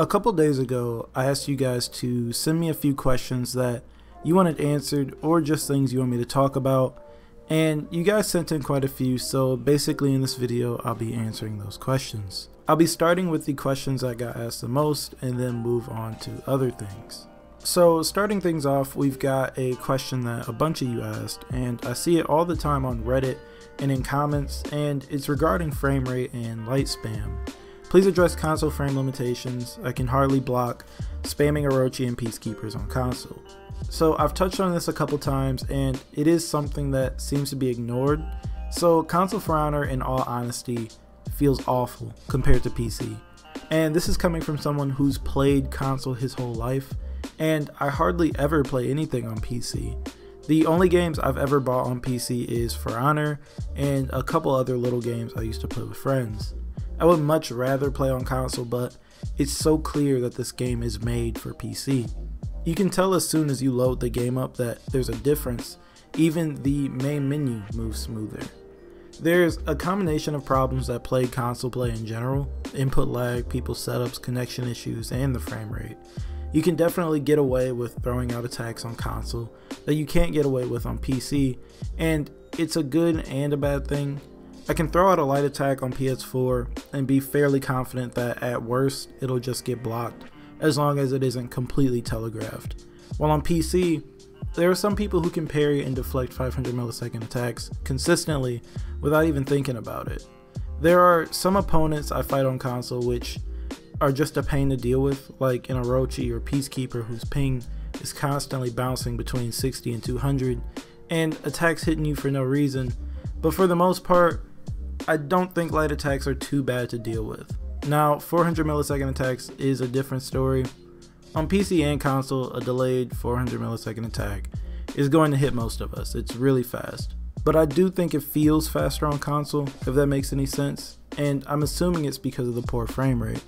A couple days ago, I asked you guys to send me a few questions that you wanted answered or just things you want me to talk about, and you guys sent in quite a few, so basically in this video I'll be answering those questions. I'll be starting with the questions that got asked the most and then move on to other things. So starting things off, we've got a question that a bunch of you asked, and I see it all the time on Reddit and in comments, and it's regarding frame rate and light spam. Please address console frame limitations. I can hardly block spamming Orochi and Peacekeepers on console. So I've touched on this a couple times, and it is something that seems to be ignored. So console For Honor, in all honesty, feels awful compared to PC. And this is coming from someone who's played console his whole life, and I hardly ever play anything on PC. The only games I've ever bought on PC is For Honor and a couple other little games I used to play with friends. I would much rather play on console, but it's so clear that this game is made for PC. You can tell as soon as you load the game up that there's a difference. Even the main menu moves smoother. There's a combination of problems that plague console play in general: input lag, people's setups, connection issues, and the frame rate. You can definitely get away with throwing out attacks on console that you can't get away with on PC, and it's a good and a bad thing. I can throw out a light attack on PS4 and be fairly confident that at worst it'll just get blocked, as long as it isn't completely telegraphed. While on PC, there are some people who can parry and deflect 500 millisecond attacks consistently without even thinking about it. There are some opponents I fight on console which are just a pain to deal with, like an Orochi or Peacekeeper whose ping is constantly bouncing between 60 and 200 and attacks hitting you for no reason. But for the most part, I don't think light attacks are too bad to deal with. Now, 400 millisecond attacks is a different story. On PC and console, a delayed 400 millisecond attack is going to hit most of us. It's really fast. But I do think it feels faster on console, if that makes any sense, and I'm assuming it's because of the poor frame rate.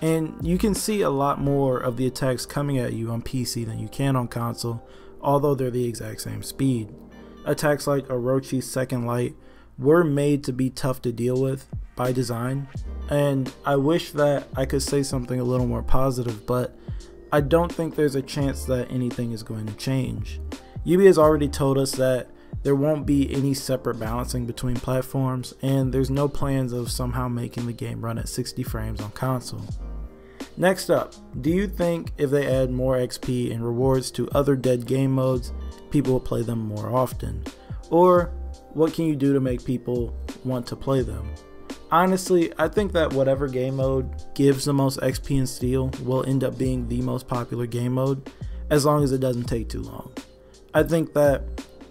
And you can see a lot more of the attacks coming at you on PC than you can on console, although they're the exact same speed. Attacks like Orochi's second light were made to be tough to deal with by design, and I wish that I could say something a little more positive, but I don't think there's a chance that anything is going to change. Ubi has already told us that there won't be any separate balancing between platforms, and there's no plans of somehow making the game run at 60 frames on console. Next up, do you think if they add more XP and rewards to other dead game modes, people will play them more often? Or what can you do to make people want to play them? Honestly, I think that whatever game mode gives the most XP and steel will end up being the most popular game mode, as long as it doesn't take too long. I think that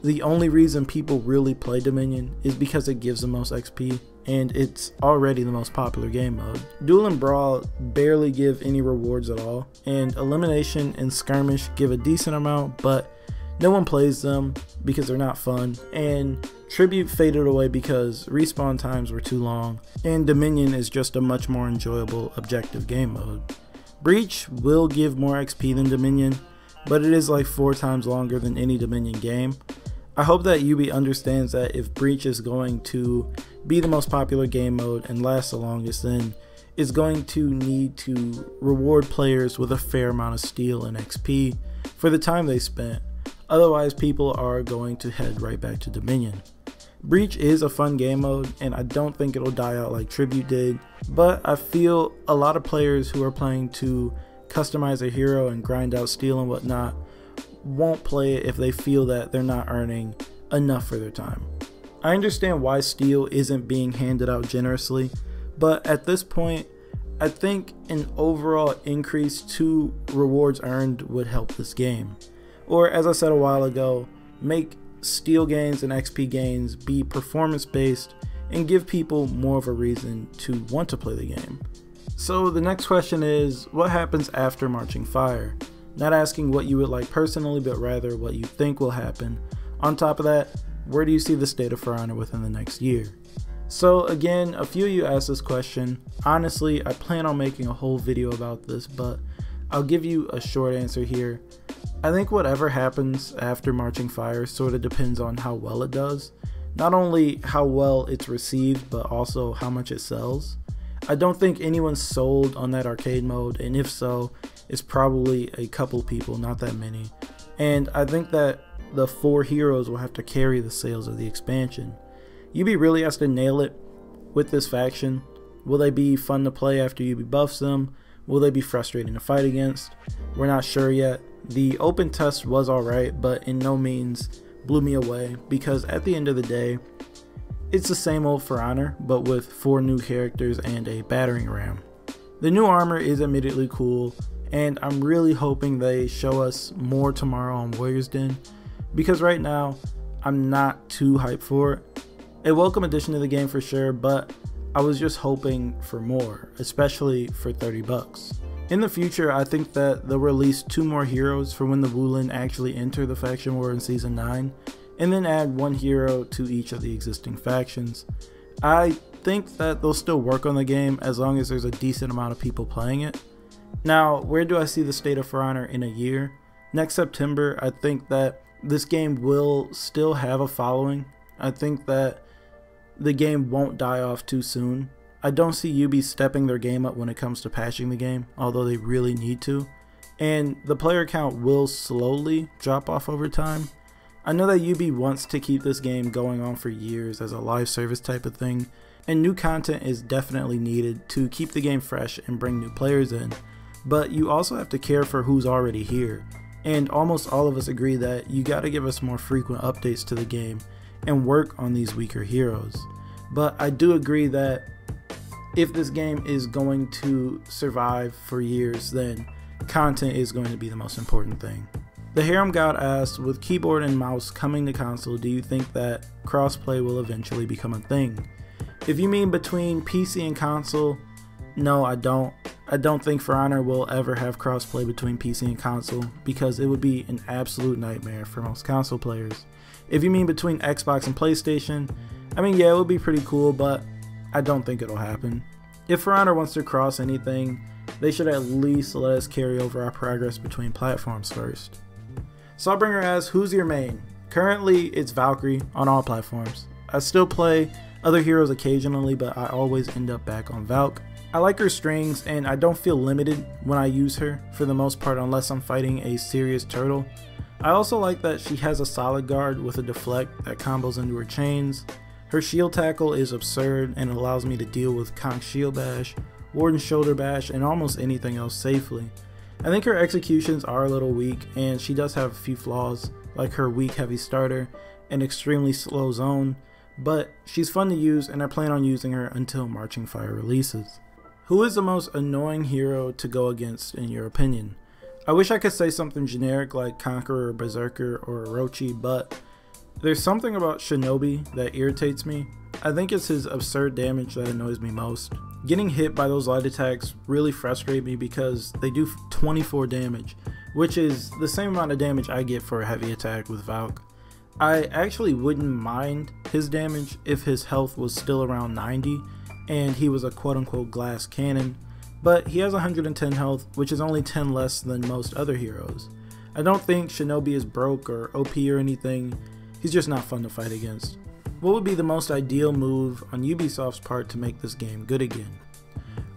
the only reason people really play Dominion is because it gives the most XP, and it's already the most popular game mode. Duel and Brawl barely give any rewards at all, and Elimination and Skirmish give a decent amount, but no one plays them because they're not fun, and Tribute faded away because respawn times were too long, and Dominion is just a much more enjoyable objective game mode. Breach will give more XP than Dominion, but it is like 4 times longer than any Dominion game. I hope that Ubi understands that if Breach is going to be the most popular game mode and last the longest, then it's going to need to reward players with a fair amount of steel and XP for the time they spent. Otherwise, people are going to head right back to Dominion. Breach is a fun game mode, and I don't think it'll die out like Tribute did, but I feel a lot of players who are playing to customize a hero and grind out steel and whatnot won't play it if they feel that they're not earning enough for their time. I understand why steel isn't being handed out generously, but at this point, I think an overall increase to rewards earned would help this game. Or, as I said a while ago, make steel gains and XP gains be performance based and give people more of a reason to want to play the game. So the next question is, what happens after Marching Fire? Not asking what you would like personally, but rather what you think will happen. On top of that, where do you see the state of For Honor within the next year? So again, a few of you asked this question. Honestly, I plan on making a whole video about this, but I'll give you a short answer here. I think whatever happens after Marching Fire sort of depends on how well it does. Not only how well it's received, but also how much it sells. I don't think anyone's sold on that arcade mode, and if so, it's probably a couple people, not that many. And I think that the 4 heroes will have to carry the sales of the expansion. UB really has to nail it with this faction. Will they be fun to play after UB buffs them? Will they be frustrating to fight against? We're not sure yet. The open test was alright, but in no means blew me away, because at the end of the day, it's the same old For Honor, but with 4 new characters and a battering ram. The new armor is admittedly cool, and I'm really hoping they show us more tomorrow on Warriors Den, because right now, I'm not too hyped for it. A welcome addition to the game for sure, but I was just hoping for more, especially for 30 bucks. In the future, I think that they'll release 2 more heroes for when the Wulin actually enter the faction war in Season 9, and then add 1 hero to each of the existing factions. I think that they'll still work on the game as long as there's a decent amount of people playing it. Now, where do I see the state of For Honor in a year? Next September, I think that this game will still have a following. I think that the game won't die off too soon. I don't see UB stepping their game up when it comes to patching the game, although they really need to. And the player count will slowly drop off over time. I know that UB wants to keep this game going on for years as a live service type of thing, and new content is definitely needed to keep the game fresh and bring new players in, but you also have to care for who's already here, and almost all of us agree that you gotta give us more frequent updates to the game and work on these weaker heroes. But I do agree that if this game is going to survive for years, then content is going to be the most important thing. The Harem God asks, with keyboard and mouse coming to console, do you think that crossplay will eventually become a thing? If you mean between PC and console, no, I don't. I don't think For Honor will ever have crossplay between PC and console, because it would be an absolute nightmare for most console players. If you mean between Xbox and PlayStation, I mean, yeah, it would be pretty cool, but I don't think it'll happen. If For Honor wants to cross anything, they should at least let us carry over our progress between platforms first. Sawbringer asks, who's your main? Currently, it's Valkyrie on all platforms. I still play other heroes occasionally, but I always end up back on Valk. I like her strings, and I don't feel limited when I use her, for the most part, unless I'm fighting a serious turtle. I also like that she has a solid guard with a deflect that combos into her chains. Her shield tackle is absurd and allows me to deal with Conk shield bash, Warden shoulder bash, and almost anything else safely. I think her executions are a little weak, and she does have a few flaws, like her weak heavy starter and extremely slow zone, but she's fun to use, and I plan on using her until Marching Fire releases. Who is the most annoying hero to go against in your opinion? I wish I could say something generic like Conqueror, Berserker, or Orochi, but there's something about Shinobi that irritates me. I think it's his absurd damage that annoys me most. Getting hit by those light attacks really frustrate me because they do 24 damage, which is the same amount of damage I get for a heavy attack with Valk. I actually wouldn't mind his damage if his health was still around 90 and he was a quote-unquote glass cannon, but he has 110 health, which is only 10 less than most other heroes. I don't think Shinobi is broke or OP or anything, he's just not fun to fight against. What would be the most ideal move on Ubisoft's part to make this game good again?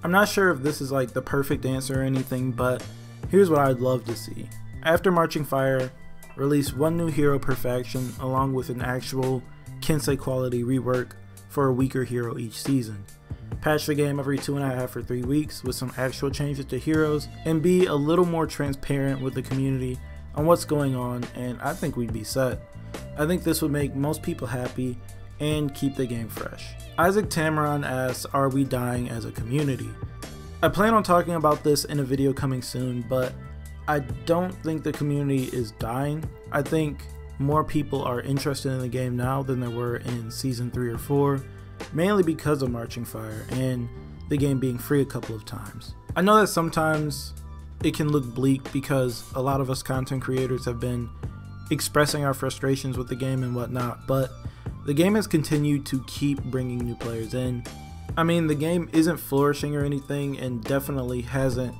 I'm not sure if this is like the perfect answer or anything, but here's what I'd love to see. After Marching Fire, release 1 new hero per faction along with an actual Kensei quality rework for a weaker hero each season. Patch the game every 2.5 or 3 weeks with some actual changes to heroes, and be a little more transparent with the community on what's going on, and I think we'd be set. I think this would make most people happy and keep the game fresh. Isaac Tamaron asks, are we dying as a community? I plan on talking about this in a video coming soon, but I don't think the community is dying. I think more people are interested in the game now than there were in Season 3 or 4, mainly because of Marching Fire and the game being free a couple of times. I know that sometimes it can look bleak because a lot of us content creators have been expressing our frustrations with the game and whatnot, but the game has continued to keep bringing new players in. I mean, the game isn't flourishing or anything, and definitely hasn't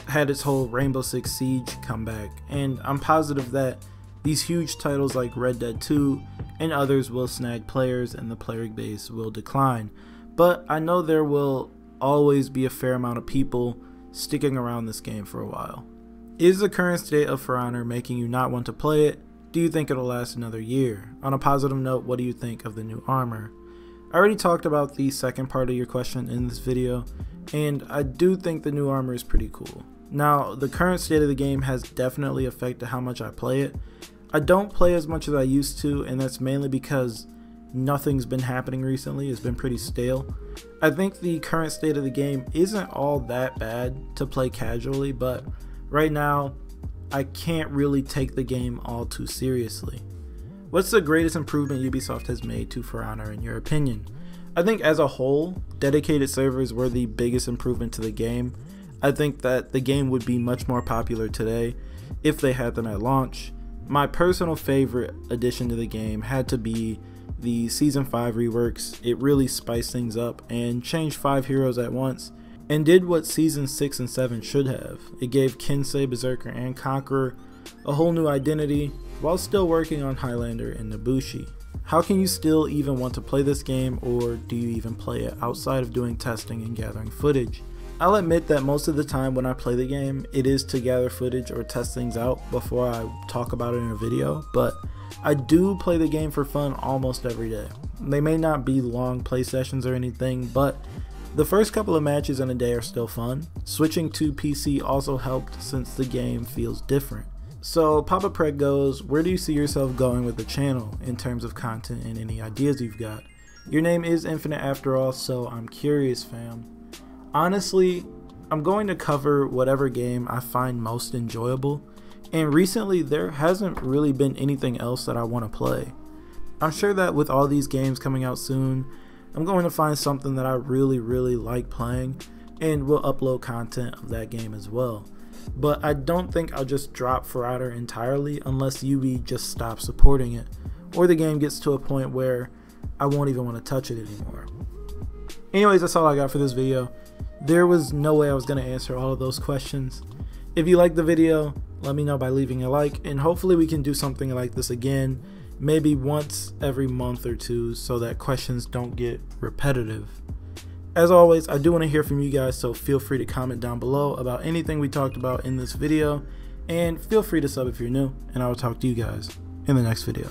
had its whole Rainbow Six Siege comeback, and I'm positive that these huge titles like Red Dead 2 and others will snag players and the player base will decline. But I know there will always be a fair amount of people sticking around this game for a while. Is the current state of For Honor making you not want to play it? Do you think it'll last another year? On a positive note, what do you think of the new armor? I already talked about the second part of your question in this video, and I do think the new armor is pretty cool. Now, the current state of the game has definitely affected how much I play it. I don't play as much as I used to, and that's mainly because nothing's been happening recently. It's been pretty stale. I think the current state of the game isn't all that bad to play casually, but right now I can't really take the game all too seriously. What's the greatest improvement Ubisoft has made to For Honor in your opinion? I think as a whole, dedicated servers were the biggest improvement to the game. I think that the game would be much more popular today if they had them at launch. My personal favorite addition to the game had to be the Season 5 reworks. It really spiced things up and changed 5 heroes at once, and did what Season 6 and 7 should have. It gave Kensei, Berserker, and Conqueror a whole new identity, while still working on Highlander and Nobushi. How can you still even want to play this game, or do you even play it outside of doing testing and gathering footage? I'll admit that most of the time when I play the game, it is to gather footage or test things out before I talk about it in a video, but I do play the game for fun almost every day. They may not be long play sessions or anything, but the first couple of matches in a day are still fun. Switching to PC also helped since the game feels different. So Papa Preg goes, where do you see yourself going with the channel in terms of content and any ideas you've got? Your name is Infinite after all, so I'm curious, fam. Honestly, I'm going to cover whatever game I find most enjoyable, and recently there hasn't really been anything else that I want to play. I'm sure that with all these games coming out soon, I'm going to find something that I really like playing, and will upload content of that game as well. But I don't think I'll just drop For Honor entirely unless Ubi just stops supporting it, or the game gets to a point where I won't even want to touch it anymore. Anyways, that's all I got for this video. There was no way I was going to answer all of those questions. If you liked the video, let me know by leaving a like, and hopefully we can do something like this again, maybe once every month or two, so that questions don't get repetitive. As always, I do want to hear from you guys, so feel free to comment down below about anything we talked about in this video, and feel free to sub if you're new, and I will talk to you guys in the next video.